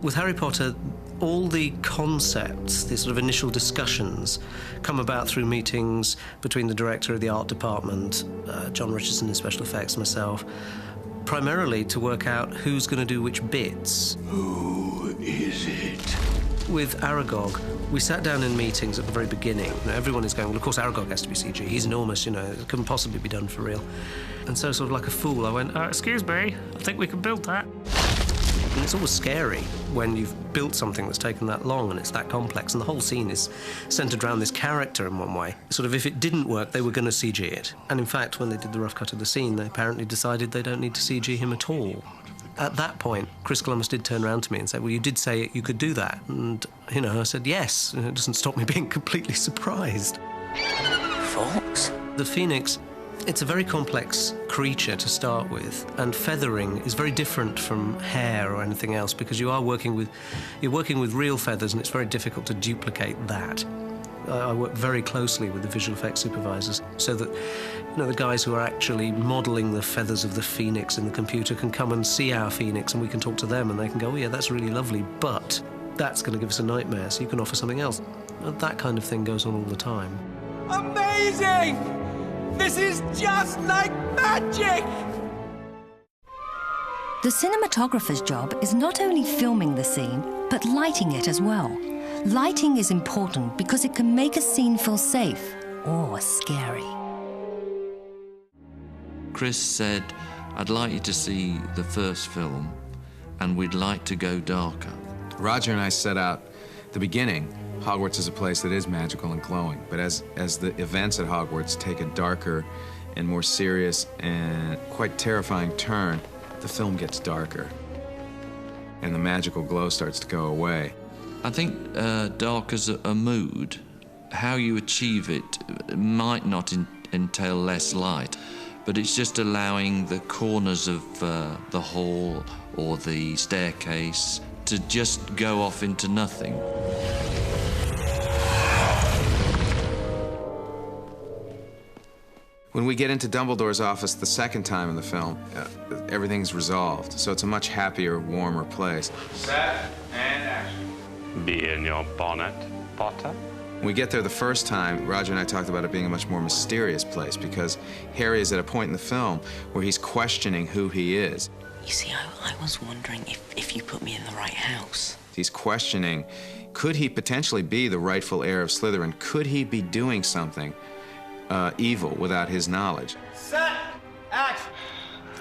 With Harry Potter, all the concepts, the sort of initial discussions, come about through meetings between the director of the art department, John Richardson in special effects, myself, primarily to work out who's going to do which bits. Who is it? With Aragog, we sat down in meetings at the very beginning. Everyone is going, well, of course, Aragog has to be CG. He's enormous, you know, it couldn't possibly be done for real. And so, sort of like a fool, I went, excuse me, I think we can build that. And it's always scary when you've built something that's taken that long and it's that complex, and the whole scene is centred around this character in one way. Sort of, if it didn't work, they were going to CG it. And in fact, when they did the rough cut of the scene, they apparently decided they don't need to CG him at all. At that point, Chris Columbus did turn around to me and say, well, you did say you could do that. And, you know, I said yes. And it doesn't stop me being completely surprised. Fox? The Phoenix, it's a very complex creature to start with, and feathering is very different from hair or anything else, because you're working with real feathers, and it's very difficult to duplicate that. I work very closely with the visual effects supervisors so that, you know, the guys who are actually modelling the feathers of the Phoenix in the computer can come and see our Phoenix, and we can talk to them and they can go, oh yeah, that's really lovely, but that's going to give us a nightmare, so you can offer something else. And that kind of thing goes on all the time. Amazing! This is just like magic! The cinematographer's job is not only filming the scene, but lighting it as well. Lighting is important because it can make a scene feel safe or scary. Chris said, I'd like you to see the first film, and we'd like to go darker. Roger and I set out at the beginning. Hogwarts is a place that is magical and glowing, but as the events at Hogwarts take a darker and more serious and quite terrifying turn, the film gets darker, and the magical glow starts to go away. I think dark as a mood, how you achieve it might not entail less light, but it's just allowing the corners of the hall or the staircase to just go off into nothing. When we get into Dumbledore's office the second time in the film, everything's resolved, so it's a much happier, warmer place. Set and action. Be in your bonnet, Potter. When we get there the first time, Roger and I talked about it being a much more mysterious place because Harry is at a point in the film where he's questioning who he is. You see, I was wondering if you put me in the right house. He's questioning, could he potentially be the rightful heir of Slytherin? Could he be doing something evil without his knowledge? Set, action.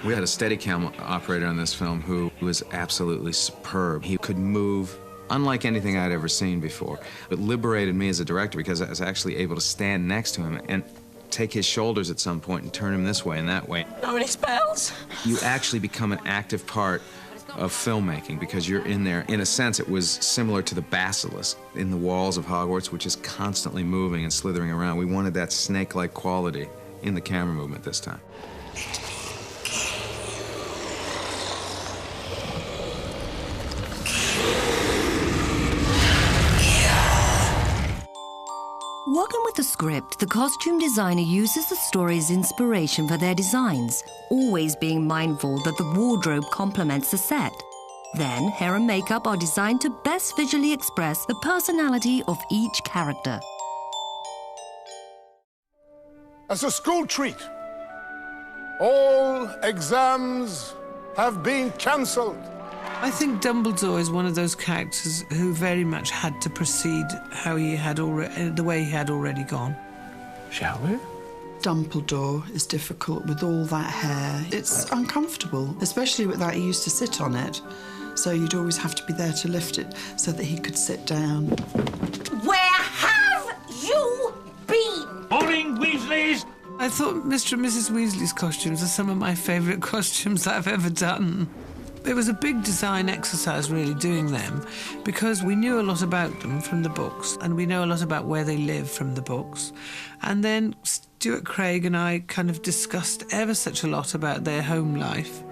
We had a Steadicam operator on this film who was absolutely superb. He could move unlike anything I'd ever seen before. It liberated me as a director because I was actually able to stand next to him and take his shoulders at some point and turn him this way and that way. Know any spells? You actually become an active part of filmmaking because you're in there. In a sense, it was similar to the basilisk in the walls of Hogwarts, which is constantly moving and slithering around. We wanted that snake-like quality in the camera movement this time. Working with the script, the costume designer uses the story as inspiration for their designs, always being mindful that the wardrobe complements the set. Then, hair and makeup are designed to best visually express the personality of each character. As a school treat, all exams have been cancelled. I think Dumbledore is one of those characters who very much had to proceed how he had already, the way he had already gone. Shall we? Dumbledore is difficult with all that hair. It's uncomfortable, especially with that he used to sit on it. So you'd always have to be there to lift it so that he could sit down. Where have you been? Morning, Weasleys! I thought Mr. and Mrs. Weasley's costumes are some of my favourite costumes that I've ever done. It was a big design exercise, really, doing them, because we knew a lot about them from the books, and we know a lot about where they live from the books. And then Stuart Craig and I kind of discussed ever such a lot about their home life,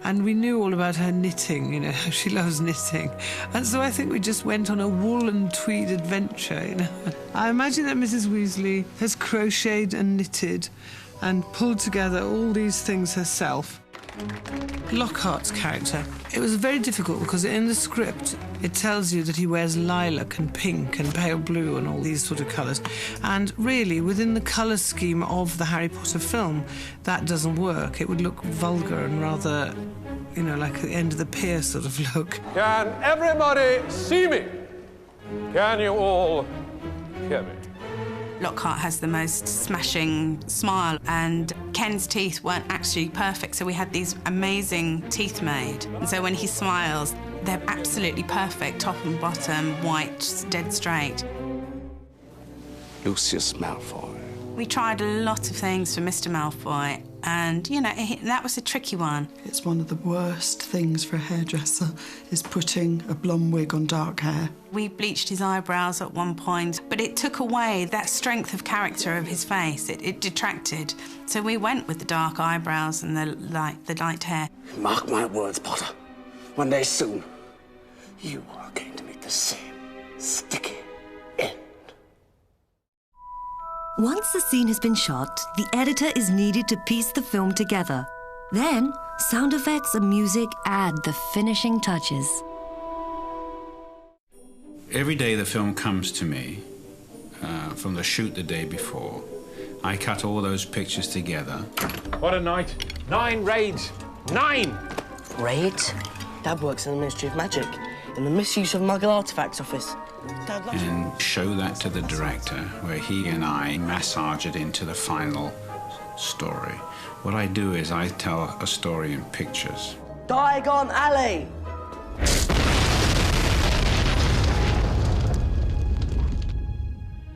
and we knew all about her knitting, you know, how she loves knitting. And so I think we just went on a wool and tweed adventure, you know. I imagine that Mrs. Weasley has crocheted and knitted and pulled together all these things herself. Lockhart's character. It was very difficult because in the script it tells you that he wears lilac and pink and pale blue and all these sort of colours. And really, within the colour scheme of the Harry Potter film, that doesn't work. It would look vulgar and rather, you know, like the end of the pier sort of look. Can everybody see me? Can you all hear me? Lockhart has the most smashing smile, and Ken's teeth weren't actually perfect, so we had these amazing teeth made. And so when he smiles, they're absolutely perfect, top and bottom, white, dead straight. Lucius Malfoy. We tried a lot of things for Mr. Malfoy, and, you know, that was a tricky one. It's one of the worst things for a hairdresser, is putting a blonde wig on dark hair. We bleached his eyebrows at one point, but it took away that strength of character of his face. It detracted. So we went with the dark eyebrows and the light hair. Mark my words, Potter. One day soon, you are going to meet the same sticky end. Once the scene has been shot, the editor is needed to piece the film together. Then, sound effects and music add the finishing touches. Every day the film comes to me, from the shoot the day before. I cut all those pictures together. What a night. 9 raids. 9! Raids? Dad works in the Ministry of Magic, in the Misuse of Muggle Artifacts office. And show that to the director, where he and I massage it into the final story. What I do is I tell a story in pictures. Diagon Alley!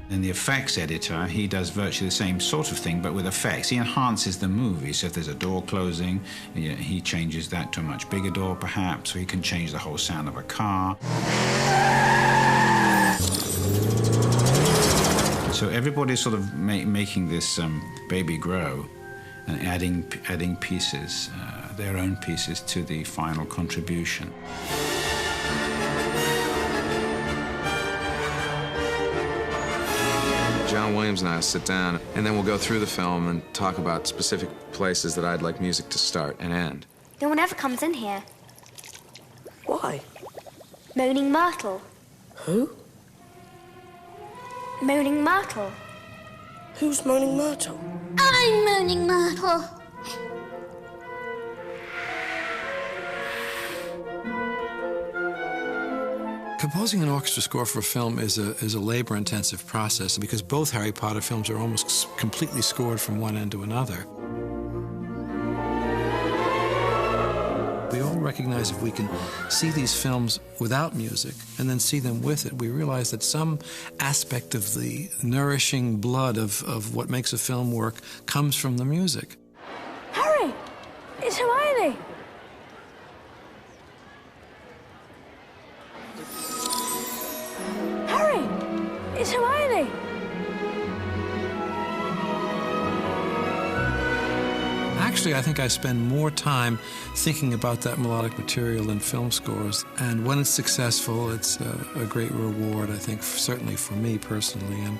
And the effects editor, he does virtually the same sort of thing, but with effects. He enhances the movie. So if there's a door closing, he changes that to a much bigger door, perhaps, or he can change the whole sound of a car. So everybody's sort of making this baby grow and adding pieces, their own pieces, to the final contribution. John Williams and I will sit down, and then we'll go through the film and talk about specific places that I'd like music to start and end. No one ever comes in here. Why? Moaning Myrtle. Who? Moaning Myrtle. Who's Moaning Myrtle? I'm Moaning Myrtle. Composing an orchestra score for a film is a labor-intensive process because both Harry Potter films are almost completely scored from one end to another. We all recognize if we can see these films without music and then see them with it, we realize that some aspect of the nourishing blood of what makes a film work comes from the music. Harry! It's Hermione! Harry! It's Hermione! Actually, I think I spend more time thinking about that melodic material than film scores. And when it's successful, it's a great reward, I think, certainly for me personally, and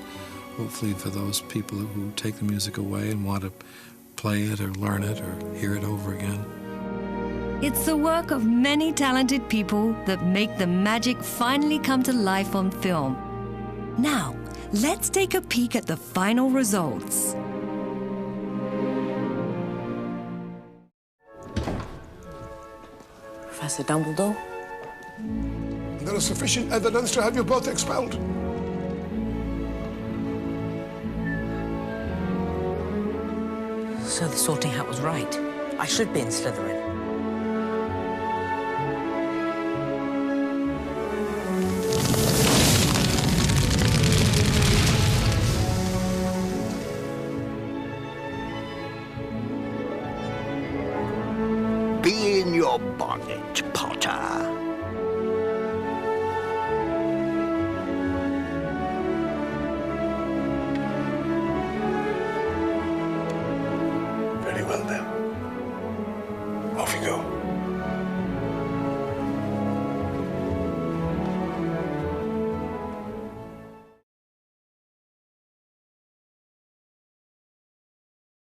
hopefully for those people who take the music away and want to play it or learn it or hear it over again. It's the work of many talented people that make the magic finally come to life on film. Now, let's take a peek at the final results. Professor Dumbledore? There is sufficient evidence to have you both expelled. So the Sorting Hat was right. I should be in Slytherin. Be in your bonnet, Potter.